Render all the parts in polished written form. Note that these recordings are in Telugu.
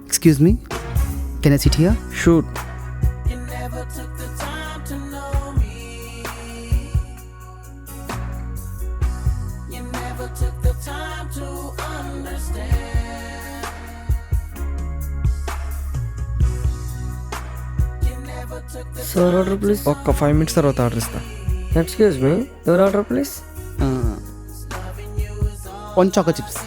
Excuse me, can I sit here? Shoot. Sir order please. ఒక్క 5 minutes తర్వాత ఆర్డర్ ఇస్తా. Excuse me, your order please. One chocolate chips.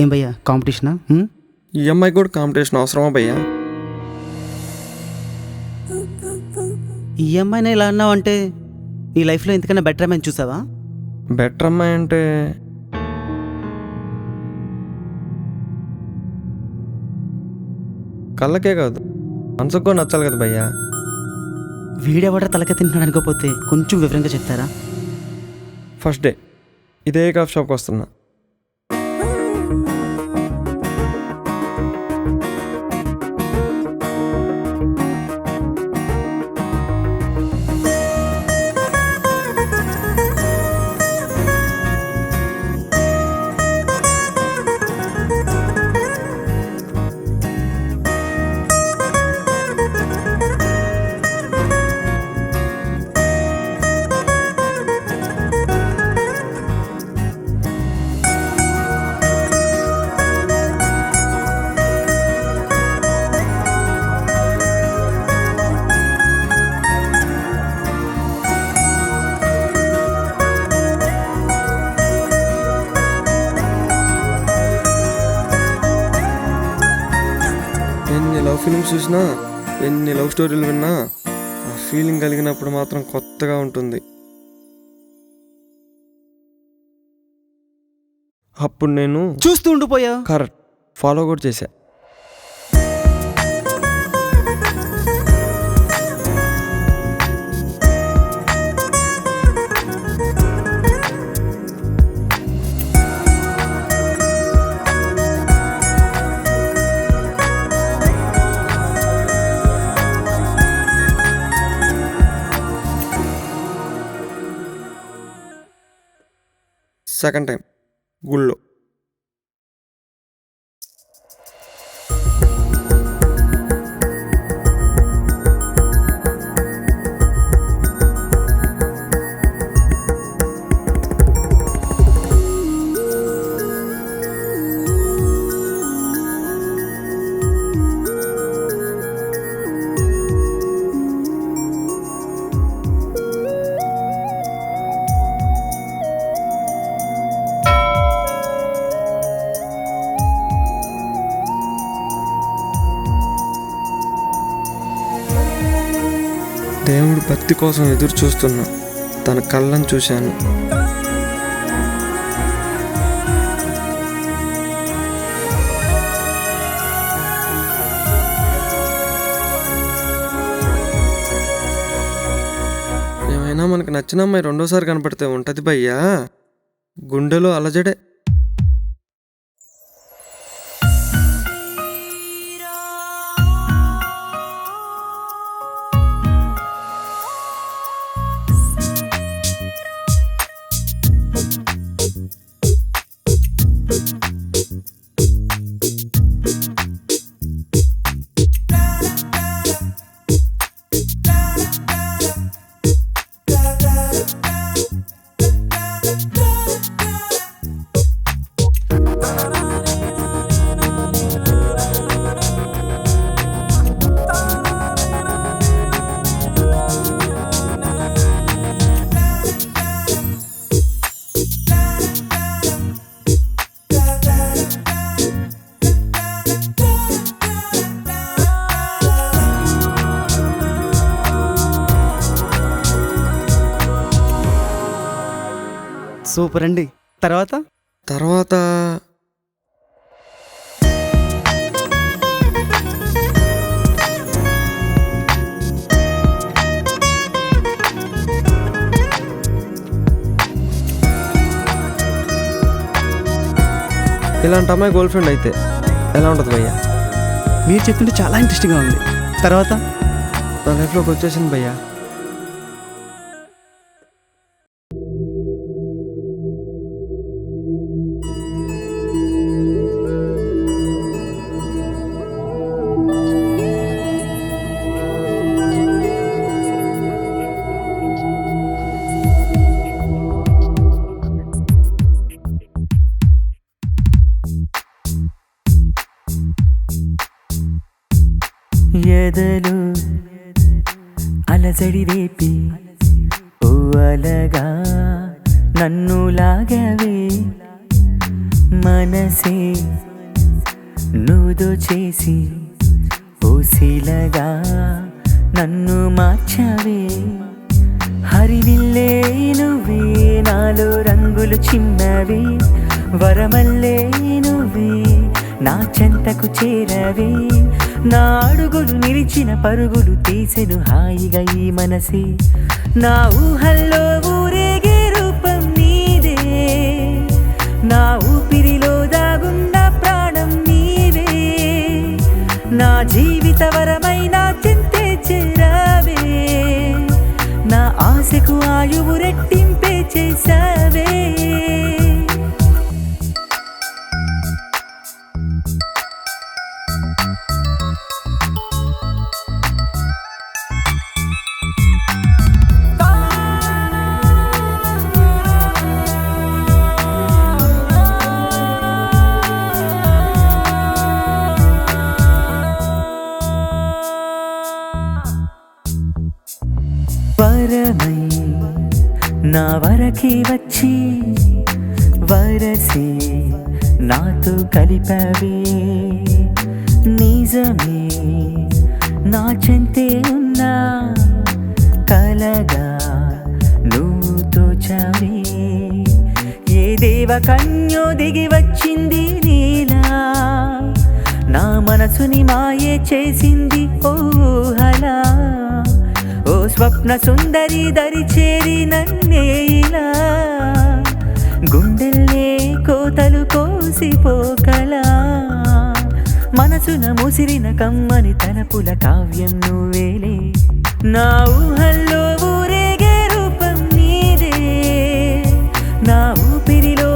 ఏం భయ్యా కాంపిటీషనా? ఈఎంఐ కూడా కాంపిటీషన్ అవసరమా భయ్యా? ఈఎంఐని ఇలా అన్నావు అంటే నీ లైఫ్లో ఎంతకన్నా బెటర్ అమ్మాయిని చూసావా? బెటర్ అమ్మాయి అంటే కళ్ళకే కాదు మనసుకు కూడా నచ్చాలి కదా భయ్యా. వీడెవడ తలక తింటున్నాడు అనుకోపోతే కొంచెం వివరంగా చెప్తారా? ఫస్ట్ డే ఇదే కాఫీ షాప్కి వస్తున్నా. ఎన్ని లవ్ ఫిల్మ్స్ చూసినా, ఎన్ని లవ్ స్టోరీలు విన్నా, ఆ ఫీలింగ్ కలిగినప్పుడు మాత్రం కొత్తగా ఉంటుంది. అప్పుడు నేను చూస్తూ ఉండిపోయా. కరెక్ట్ ఫాలో కూడా చేశా. సెకండ్ టైం గుళ్ళో. దేవుడు భక్తి కోసం ఎదురు చూస్తున్నా తన కళ్ళను చూశాను. ఏమైనా మనకు నచ్చిన అమ్మాయి రెండోసారి కనపడితే ఉంటుంది భయ్యా, గుండెలో అలజడే. సూపర్ అండి. తర్వాత తర్వాత ఇలాంటి అమ్మాయి గర్ల్ ఫ్రెండ్ అయితే ఎలా ఉంటుంది భయ్యా? మీరు చెప్తుంటే చాలా ఇంట్రెస్టింగ్గా ఉంది. తర్వాత నా లైఫ్లోకి వచ్చేసింది భయ్యా. ఎదలు అలజడి రేపి ఓ అలగా నన్ను లాగవే, మనసే నువ్వు చేసి ఓ శిలగా నన్ను మార్చవే. హరివిల్లే నువ్వే నాలో రంగులు చిమ్మవే, వరమల్లే నువ్వే నా చెంతకు చేరవే. నా అడుగులు నిలిచిన పరుగులు తీసెను హాయిగా ఈ మనసే, నా ఊహల్లో ఊరేగే రూపం నీదే, నా ఊపిరిలో దాగున్న ప్రాణం నీవే. నా జీవిత వరమైన చింతే చేరావే, నా ఆశకు ఆయువు రెట్టింపే చేసావే. వరమై నా వరకి వచ్చి వరసే నాతో కలిపవే, నిజమే నా చెంతే ఉన్నా కలగా నువ్వు తోచవే. ఏ దేవ కన్యో దిగి వచ్చింది నీలా, నా మనసుని మాయే చేసింది ఓహలా. ఓ స్వప్న సుందరి దరి చేరి నన్నేలా, గుండెల్లే కోతలు కోసిపోకలా. మనసున ముసిరిన కమ్మని తలపుల కావ్యం నువ్వేలే, నా ఊహల్లో ఊరేగే రూపం నీదే, నా ఊపిరిలో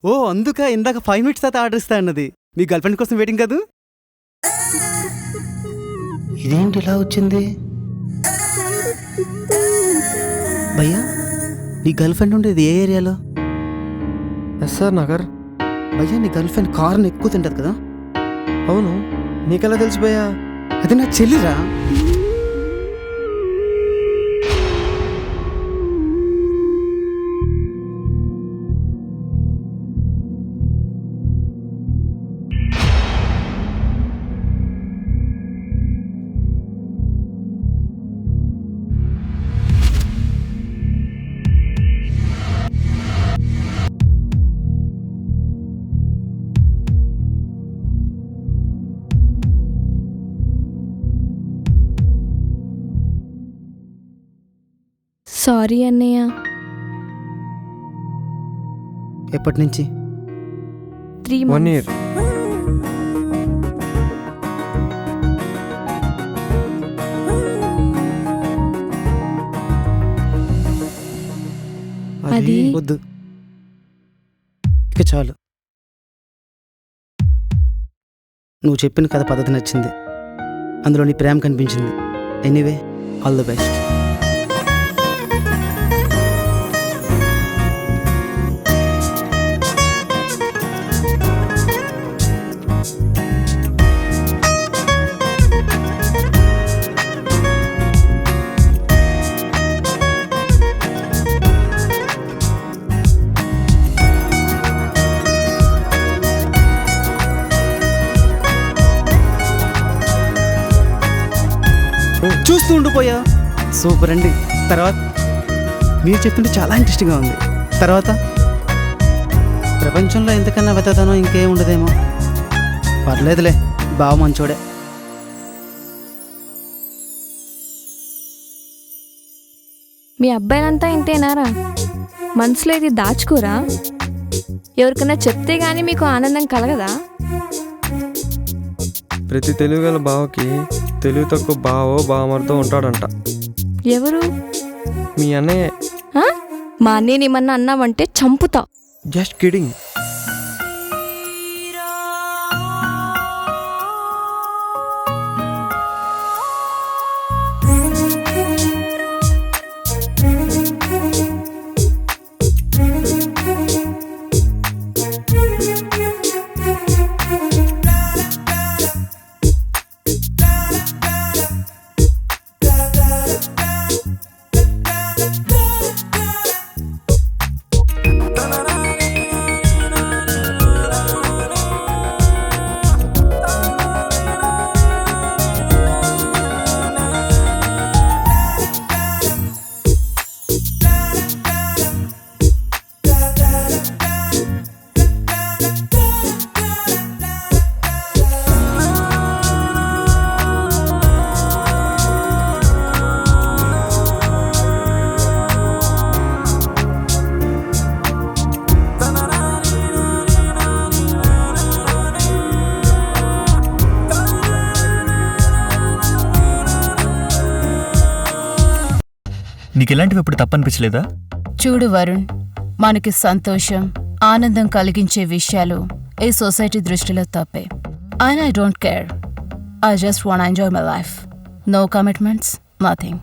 ఓ అందుక ఇందాక 5 minutes తర్వాత ఆర్డర్ ఇస్తా అన్నది. మీ గర్ల్ ఫ్రెండ్ కోసం వెయిటింగ్ కాదు? ఇదేంటి ఇలా వచ్చింది? భయ్యా నీ గర్ల్ ఫ్రెండ్ ఉండేది ఏ ఏరియాలో? ఎస్ఆర్ నగర్. భయ్యా నీ గర్ల్ ఫ్రెండ్ కార్ని ఎక్కువ తింటది కదా? అవును, నీకెలా తెలుసు భయ్యా? అది నా చెల్లిరా. సారీ అన్నయ్య. ఎప్పటి నుంచి? 3 1 months. year. అది వద్దు, ఇక చాలు. నువ్వు చెప్పిన కథ పద్ధతి నచ్చింది, అందులో నీ ప్రేమ కనిపించింది. Anyway, all the best. చూస్తూ ఉండిపోయా. సూపర్ అండి. తర్వాత మీరు చెప్తుంటే చాలా ఇంట్రెస్టింగ్గా ఉంది. తర్వాత ప్రపంచంలో ఎంతకన్నా వెతతనం ఇంకేం ఉండదేమో. పర్లేదులే, బావ మంచోడే. మీ అబ్బాయిలంతా ఇంతేనారా? మనసులో ఇది దాచుకోరా? ఎవరికైనా చెప్తే గానీ మీకు ఆనందం కలగదా? ప్రతి తెలుగు గల బావకి తెలుగు తక్కువ బావో బావమరితో ఉంటాడంట. ఎవరు? మీ అన్నయ్య. ఆ? మా అన్నయ్యని ఏమన్నా అన్నావంటే చంపుతా. Just kidding. నీకు ఇలాంటివి ఇప్పుడు తప్పనిపించలేదా? చూడు వరుణ్, మనకి సంతోషం, ఆనందం కలిగించే విషయాలు ఈ సొసైటీ దృష్టిలో తప్పే. And I don't care. I just want to enjoy my life. No commitments, nothing.